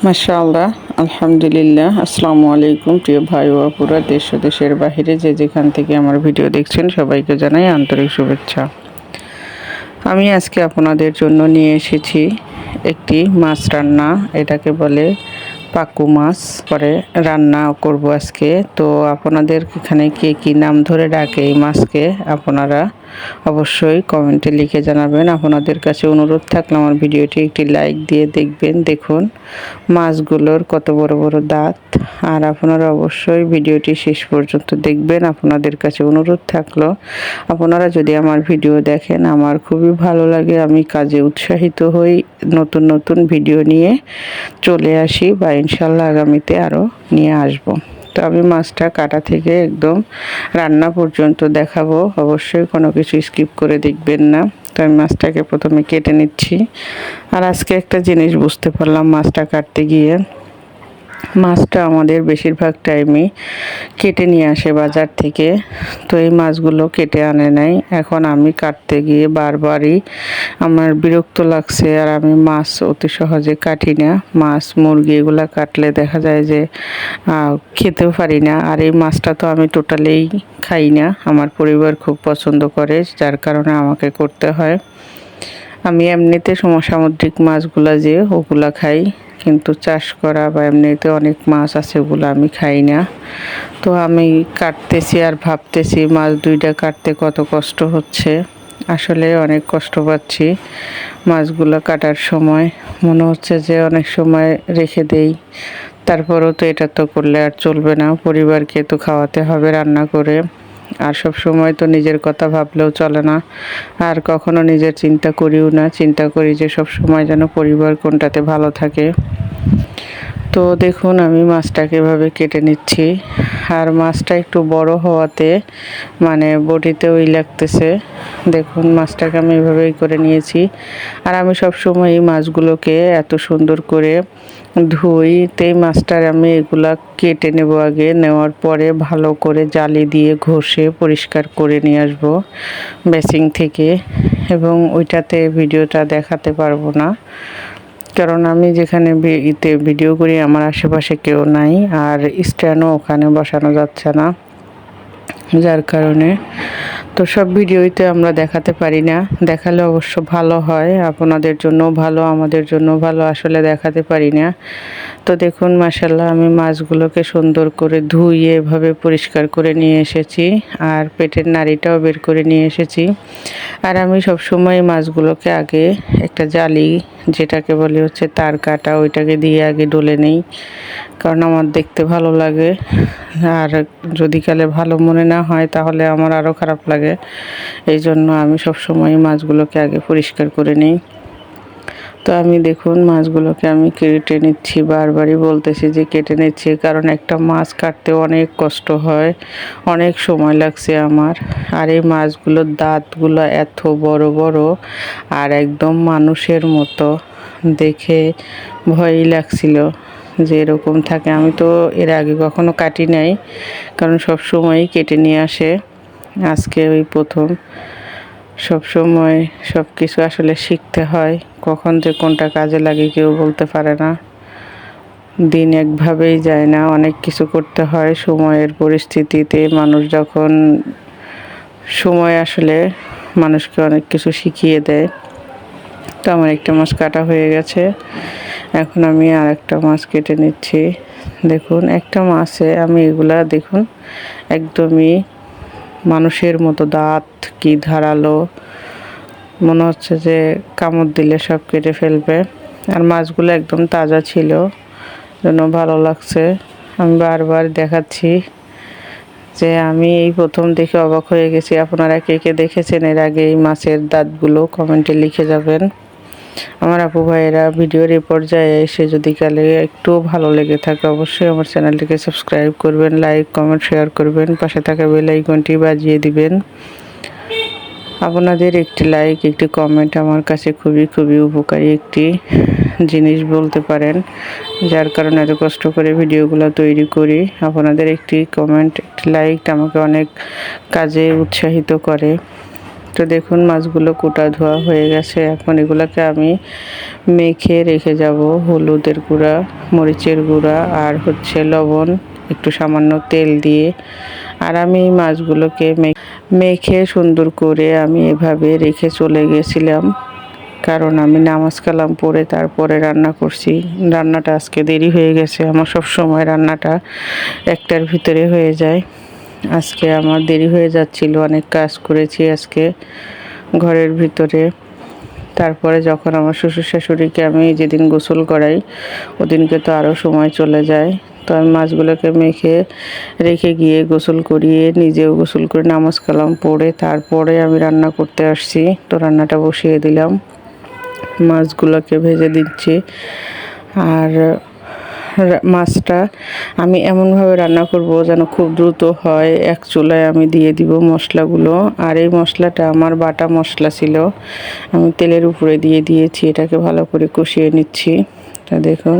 মাশাআল্লাহ, আলহামদুলিল্লাহ। আসসালামু আলাইকুম প্রিয় ভাই ও আপুরা, দেশ ও দেশের বাহিরে যে যেখান থেকে আমার ভিডিও দেখছেন সবাইকে জানাই আন্তরিক শুভেচ্ছা। আমি আজকে আপনাদের জন্য নিয়ে এসেছি একটি মাছ রান্না। এটাকে বলে পাকু মাছ। পরে রান্না করব আজকে। তো আপনাদের এখানে কে কী নাম ধরে ডাকে এই মাছকে আপনারা অবশ্যই কমেন্টে লিখে জানাবেন। আপনাদের কাছে অনুরোধ থাকলে আমার ভিডিওটি একটি লাইক দিয়ে দেখবেন। দেখুন মাছগুলোর কত বড় বড় দাঁত। আর আপনারা অবশ্যই ভিডিওটি শেষ পর্যন্ত দেখবেন। আপনাদের কাছে অনুরোধ থাকলো আপনারা যদি আমার ভিডিও দেখেন আমার খুবই ভালো লাগে। আমি কাজে উৎসাহিত হই, নতুন নতুন ভিডিও নিয়ে চলে আসি বা ইনশাল্লাহ আগামীতে আরও নিয়ে আসব। তো আমি মাছটা কাটা থেকে একদম রান্না পর্যন্ত দেখাবো, অবশ্যই কোনো কিছু স্কিপ করে দেখবেন না। তো আমি মাছটাকে প্রথমে কেটে নিচ্ছি। আর আজকে একটা জিনিস বুঝতে পারলাম মাছটা কাটতে গিয়ে, মাছটা আমাদের বেশিরভাগ টাইমই কেটে নিয়ে আসে বাজার থেকে। তো এই মাছগুলো কেটে আনে নাই। এখন আমি কাটতে গিয়ে বারবারই আমার বিরক্ত লাগছে। আর আমি মাছ অতি সহজে কাটি না। মাছ মুরগি এগুলো কাটলে দেখা যায় যে খেতেও পারি না। আর এই মাছটা তো আমি টোটালেই খাই না। আমার পরিবার খুব পছন্দ করে, যার কারণে আমাকে করতে হয়। আমি এমনিতে সামুদ্রিক মাছগুলা যে ওগুলা খাই, কিন্তু চাষ করা বা এমনিতে অনেক মাছ আছে ওগুলো আমি খাই না। তো আমি কাটতেছি আর ভাবতেছি মাছ দুইটা কাটতে কত কষ্ট হচ্ছে। আসলে অনেক কষ্ট পাচ্ছি মাছগুলো কাটার সময়। মনে হচ্ছে যে অনেক সময় রেখে দেই, তারপরেও তো এটা তো করলে আর চলবে না, পরিবারকে তো খাওয়াতে হবে রান্না করে। আর সব সময় তো নিজের কথা ভাবলেও চলে না, আর কখনো নিজের চিন্তা করিও না। চিন্তা করি যে সব সময় যেন পরিবার কোনটাতে ভালো থাকে। তো দেখুন আমি মাছটাকে এভাবে কেটে নিচ্ছি। আর মাছটা একটু বড় হওয়াতে মানে বটিতেও লাগতেছে। দেখুন মাছটাকে আমি এভাবেই করে নিয়েছি। আর আমি সব সময় এই মাছগুলোকে এত সুন্দর করে ধুই। তো এই মাছটার আমি এগুলা কেটে নেব, আগে নেওয়ার পরে ভালো করে জালি দিয়ে ঘষে পরিষ্কার করে নিয়ে আসবো বেসিং থেকে। এবং ওইটাতে ভিডিওটা দেখাতে পারবো না, কারণ আমি যেখানে ভিডিও করি আমার আশেপাশে কেউ নাই, আর স্ট্যান্ডও ওখানে বসানো যাচ্ছে না, যার কারণে তো সব ভিডিওতে আমরা দেখাতে পারি না। দেখালে অবশ্য ভালো হয়, আপনাদের জন্য ভালো, আমাদের জন্য ভালো। আসলে দেখাতে পারি না। তো দেখুন মাশাআল্লাহ আমি মাছগুলোকে সুন্দর করে ধুয়ে এভাবে পরিষ্কার করে নিয়ে এসেছি। আর পেটের নাড়িটাও বের করে নিয়ে এসেছি। আর আমি সবসময় মাছগুলোকে আগে একটা জালি, যেটাকে বলে হচ্ছে তার কাটা, ওইটাকে দিয়ে আগে ডলে নেই, কারণ আমার দেখতে ভালো লাগে। আর যদি কালে ভালো মনে না হয় তাহলে আমার আরও খারাপ লাগে। এই জন্য আমি সবসময় মাছগুলোকে আগে পরিষ্কার করে নিই। তো আমি দেখুন মাছগুলোকে আমি কেটে নিচ্ছি, বারবারই বলতেছি যে কেটে নিচ্ছি, কারণ একটা মাছ কাটতে অনেক কষ্ট হয়, অনেক সময় লাগছে আমার। আর এই মাছগুলোর দাঁতগুলো এত বড় বড় আর একদম মানুষের মতো, দেখে ভয়ই লাগছিল যে এরকম থাকে। আমি তো এর আগে কখনো কাটি নাই, কারণ সব সময়ই কেটে নিয়ে আসে। আজকে ওই প্রথম। সব সময় সব কিছু আসলে শিখতে হয়, কখন যে কোনটা কাজে লাগে কেউ বলতে পারে না। দিন একভাবেই যায় না, অনেক কিছু করতে হয় সময়ের পরিস্থিতিতে। মানুষ যখন সময় আসলে মানুষকে অনেক কিছু শিখিয়ে দেয়। তো আমার একটা মাছ কাটা হয়ে গেছে, এখন আমি আর একটা মাছ কেটে নিচ্ছি। দেখুন একটা মাছে আমি এগুলা দেখুন একদমই মানুষের মতো, দাঁত কি ধারালো, মনে হচ্ছে যে কামড় দিলে সব কেটে ফেলবে। আর মাছগুলো একদম তাজা ছিল, জন্য ভালো লাগছে। আমি বারবার দেখাচ্ছি যে আমি এই প্রথম দেখে অবাক হয়ে গেছি। আপনারা কে কে দেখেছেন এর আগে এই মাছের দাঁতগুলো কমেন্টে লিখে যাবেন। আমার আপু ভাইয়েরা ভিডিওর এই পর্যায়ে এসে যদি কালে একটু ভালো লেগে থাকে অবশ্যই আমার চ্যানেলটিকে সাবস্ক্রাইব করবেন, লাইক কমেন্ট শেয়ার করবেন, পাশে থাকা বেল আইকনটি বাজিয়ে দিবেন। আপনাদের একটি লাইক একটি কমেন্ট আমার কাছে খুবই খুবই উপকারী একটি জিনিস বলতে পারেন, যার কারণে এত কষ্ট করে ভিডিওগুলো তৈরি করি। আপনাদের একটি কমেন্ট একটি লাইক আমাকে অনেক কাজে উৎসাহিত করে। তো দেখুন মাছগুলো কোটা ধোয়া হয়ে গেছে। এখন এগুলোকে আমি মেখে রেখে যাব হলুদের গুঁড়া, মরিচের গুঁড়া আর হচ্ছে লবণ, একটু সামান্য তেল দিয়ে। আর আমি এই মাছগুলোকে মেখে সুন্দর করে আমি এভাবে রেখে চলে গেছিলাম, কারণ আমি নামাজ কালাম পড়ে তারপরে রান্না করছি। রান্নাটা আজকে দেরি হয়ে গেছে, আমার সব সময় রান্নাটা 1টার ভিতরে হয়ে যায়। আজকে আমার দেরি হয়ে যাচ্ছিল, অনেক কাজ করেছি আজকে ঘরের ভিতরে। তারপরে যখন আমার শ্বশুর শাশুড়িকে আমি যেদিন গোসল করাই ওদিনকে তো আরও সময় চলে যায়। তো আমি মাছগুলোকে মেখে রেখে গিয়ে গোসল করিয়ে নিজেও গোসল করে নামাজ কালাম পড়ে তারপরে আমি রান্না করতে আসছি। তো রান্নাটা বসিয়ে দিলাম, মাছগুলোকে ভেজে দিচ্ছি। আর মাছটা আমি এমনভাবে রান্না করব যেন খুব দ্রুত হয়। এক চুলায় আমি দিয়ে দিব মশলাগুলো। আর এই মশলাটা আমার বাটা মশলা ছিল, আমি তেলের উপরে দিয়ে দিয়েছি, এটাকে ভালো করে কষিয়ে নিচ্ছি। তা দেখুন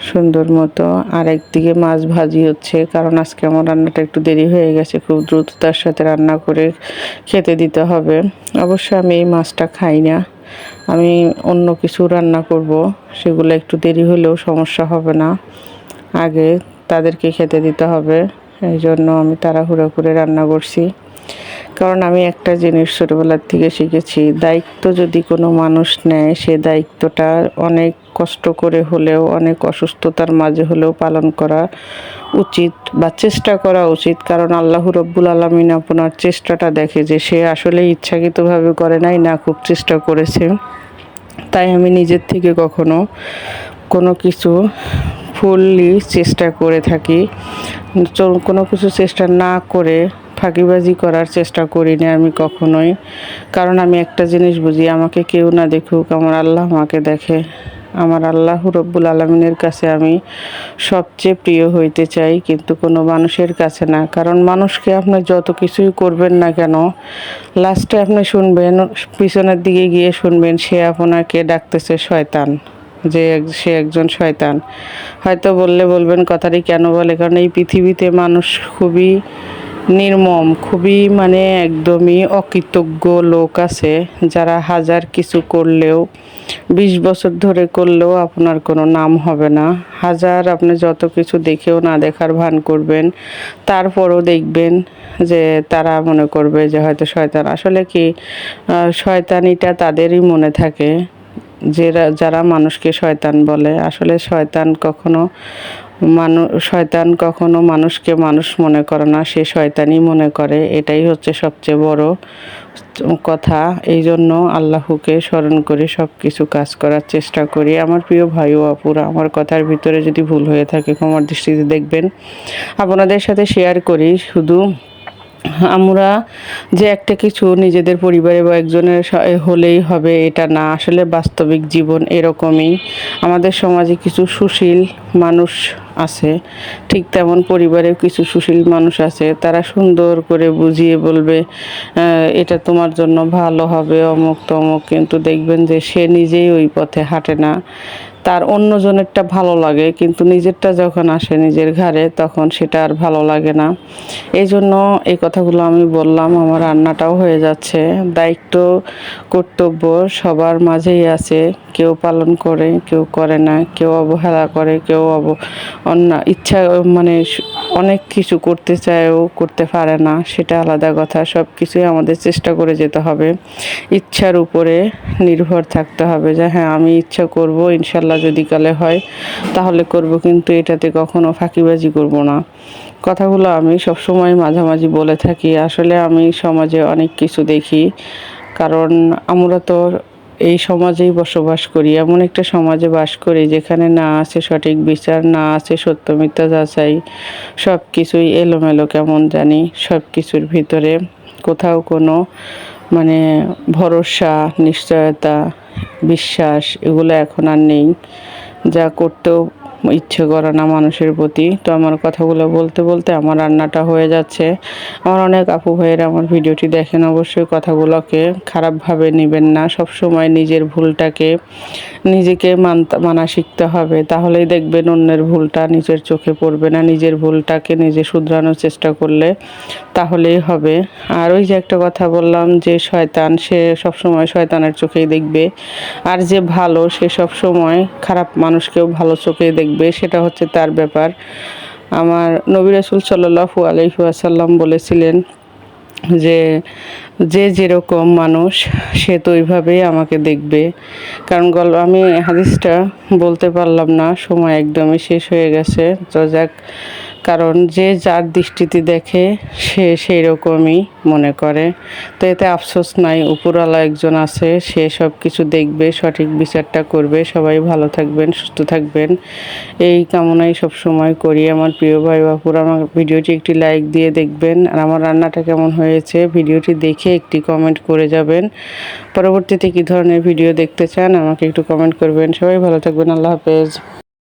সুন্দর মতো। আর একদিকে মাছ ভাজি হচ্ছে, কারণ আজকে আমার রান্নাটা একটু দেরি হয়ে গেছে, খুব দ্রুততার সাথে রান্না করে খেতে দিতে হবে। অবশ্য আমি এই মাছটা খাই না, আমি অন্য কিছু রান্না করব, সেগুলো একটু দেরি হলেও সমস্যা হবে না, আগে তাদেরকে খেতে দিতে হবে। এই জন্য আমি তাড়াহুড়ো করে রান্না করছি। কারণ আমি একটা জিনিস ছোটোবেলার থেকে শিখেছি, দায়িত্ব যদি কোনো মানুষ নেয় সে দায়িত্বটা অনেক কষ্ট করে হলেও, অনেক অসুস্থতার মাঝে হলেও পালন করা উচিত বা চেষ্টা করা উচিত। কারণ আল্লাহ রব্বুল আলামিন আপনার চেষ্টাটা দেখে, যে সে আসলে ইচ্ছাকৃতভাবে করে নাই, না খুব চেষ্টা করেছে। তাই আমি নিজের থেকে কখনো কোনো কিছু ফুললি চেষ্টা করে থাকি, কোনো কিছু চেষ্টা না করে ফাঁকিবাজি করার চেষ্টা করি না আমি কখনোই। কারণ আমি একটা জিনিস বুঝি, আমাকে কেউ না দেখুক, আমার আল্লাহ আমাকে দেখে। আমার আল্লাহ রব্বুল আলামিনের কাছে আমি সবচেয়ে প্রিয় হইতে চাই, কিন্তু কোনো মানুষের কাছে না। কারণ মানুষকে আপনি যত কিছুই করবেন না কেন, লাস্টে আপনি শুনবেন, পিছনের দিকে গিয়ে শুনবেন সে আপনাকে ডাকতেছে শয়তান, যে সে একজন শয়তান। হয়তো বলবেন কথাটি কেন বলে, কারণ এই পৃথিবীতে মানুষ খুবই নির্মম, খুবই মানে একদমই অকৃতজ্ঞ লোক আছে, যারা হাজার কিছু করলেও 20 বছর ধরে করলেও আপনার কোনো নাম হবে না। হাজার আপনি যত কিছু দেখেও না দেখার ভান করবেন, তারপরও দেখবেন যে তারা মনে করবে যে হয়তো শয়তান। আসলে কি শয়তানিটা তাদেরই মনে থাকে, যারা মানুষকে শয়তান বলে। আসলে শয়তান কখনো মানুষকে মানুষ মনে করে না, সে শয়তানই মনে করে। এটাই হচ্ছে সবচেয়ে বড় কথা। এই জন্য আল্লাহকে স্মরণ করে সব কিছু কাজ করার চেষ্টা করি। আমার প্রিয় ভাই ও আপুরা, আমার কথার ভিতরে যদি ভুল হয়ে থাকে ক্ষমার দৃষ্টিতে দেখবেন। আপনাদের সাথে শেয়ার করি শুধু, আমরা যে একটা কিছু নিজেদের পরিবারে বা একজনের হলেই হবে এটা না, আসলে বাস্তবিক জীবন এরকমই। আমাদের সমাজে কিছু সুশীল মানুষ আছে, ঠিক তেমন পরিবারেও কিছু সুশীল মানুষ আছে, তারা সুন্দর করে বুঝিয়ে বলবে এটা তোমার জন্য ভালো হবে, অমুক তমুক, কিন্তু দেখবেন যে সে নিজেই ওই পথে হাঁটে না। তার অন্যজনেরটা ভালো লাগে, কিন্তু নিজেরটা যখন আসে নিজের ঘাড়ে তখন সেটা আর ভালো লাগে না। এই জন্য এই কথাগুলো আমি বললাম। আমার রান্নাটাও হয়ে যাচ্ছে। দায়িত্ব কর্তব্য সবার মাঝেই আছে, কেউ পালন করে, কেউ করে না, কেউ অবহেলা করে, কেউ অন্য ইচ্ছা মানে অনেক কিছু করতে চায়ও করতে পারে না, সেটা আলাদা কথা। সব কিছুই আমাদের চেষ্টা করে যেতে হবে, ইচ্ছার উপরে নির্ভর থাকতে হবে, যে হ্যাঁ আমি ইচ্ছা করব, ইনশাল্লাহ যদি কালে হয় তাহলে করব, কিন্তু এটাতে কখনো ফাঁকিবাজি করব না। কথাগুলো আমি সবসময় মাঝামাঝি বলে থাকি। আসলে আমি সমাজে অনেক কিছু দেখি, কারণ আমরা তো এই সমাজেই বসবাস করি, এমন একটা সমাজে বাস করি যেখানে না আছে সঠিক বিচার, না আছে সত্য মিথ্যা যাচাই, সব কিছুই এলোমেলো কেমন জানি। সব কিছুর ভিতরে কোথাও কোনো মানে ভরসা, নিশ্চয়তা, বিশ্বাস এগুলো এখন আর নেই। যা করতেও ইচ্ছে করে না মানুষের প্রতি। তো আমার কথাগুলো বলতে বলতে আমার রান্নাটা হয়ে যাচ্ছে। আমার অনেক আপু ভাইয়েরা আমার ভিডিওটি দেখেন, অবশ্যই কথাগুলোকে খারাপভাবে নেবেন না। সব সময় নিজের ভুলটাকে নিজেকে মানা শিখতে হবে, তাহলেই দেখবেন অন্যের ভুলটা নিজের চোখে পড়বে না। নিজের ভুলটাকে নিজে শুধরানোর চেষ্টা করলে তাহলেই হবে। আর ওই যে একটা কথা বললাম যে শয়তান, সে সবসময় শয়তানের চোখেই দেখবে, আর যে ভালো সে সব সময় খারাপ মানুষকেও ভালো চোখেই দেখবে, সেটা হচ্ছে তার ব্যাপার। আমার নবী রাসূল সাল্লাল্লাহু আলাইহি ওয়াসাল্লাম বলেছিলেন যে যে যেরকম মানুষ সে তো ওইভাবেই আমাকে দেখবে। কারণ আমি হাদিসটা বলতে পারলাম না, সময় একদমই শেষ হয়ে গেছে। তো যাক, কারণ যে যার দৃষ্টিতে দেখে সে সেই রকমই মনে করে। তো এতে আফসোস নাই, উপরওয়ালা একজন আছে, সে সব কিছু দেখবে, সঠিক বিচারটা করবে। সবাই ভালো থাকবেন, সুস্থ থাকবেন, এই কামনাই সব সময় করি। আমার প্রিয় ভাই বাপুরা, আমার ভিডিওটি একটি লাইক দিয়ে দেখবেন, আর আমার রান্নাটা কেমন হয়েছে ভিডিওটি দেখে একটি কমেন্ট করে যাবেন। পরবর্তীতে কী ধরনের ভিডিও দেখতে চান আমাকে একটু কমেন্ট করবেন। সবাই ভালো থাকবেন, আল্লাহ হাফেজ।